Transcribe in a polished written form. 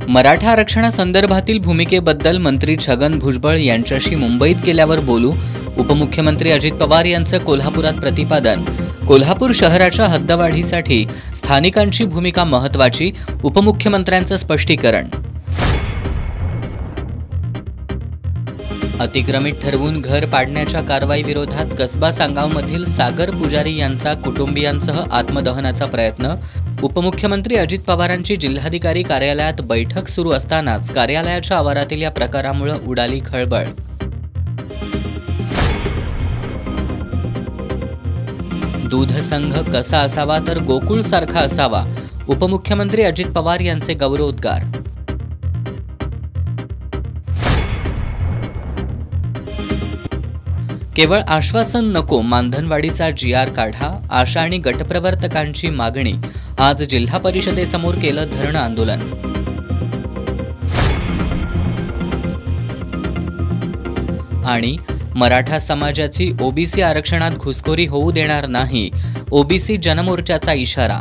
मराठा आरक्षणासंदर्भातील भूमिकेबद्दल मंत्री छगन भुजबळ यांच्याशी मुंबईत गेल्यावर बोलू. उपमुख्यमंत्री अजित पवार यांचं कोल्हापुरात प्रतिपादन. कोल्हापूर शहराच्या हद्दवाढीसाठी स्थानिकांची भूमिका महत्त्वाची, उपमुख्यमंत्र्यांचं स्पष्टीकरण. अतिक्रमित ठरवून घर पाडण्याच्या कारवाईविरोधात कसबा सांगावमधील सागर पुजारी यांचा कुटुंबियांसह आत्मदहनाचा प्रयत्न. उपमुख्यमंत्री अजित पवारांची जिल्हाधिकारी कार्यालयात बैठक सुरू असतानाच कार्यालयाच्या आवारातील या प्रकारामुळे उडाली खळबळ. दूध संघ कसा असावा तर गोकुळ सारखा असावा, उपमुख्यमंत्री अजित पवार यांचे गौरवोद्गार. केवळ आश्वासन नको, मानधनवाढीचा GR काढा. आशा आणि गटप्रवर्तकांची मागणी. आज जिल्हा परिषदेसमोर केलं धरणं आंदोलन. आणि मराठा समाजाची OBC आरक्षणात घुसखोरी होऊ देणार नाही, OBC जनमोर्चाचा इशारा.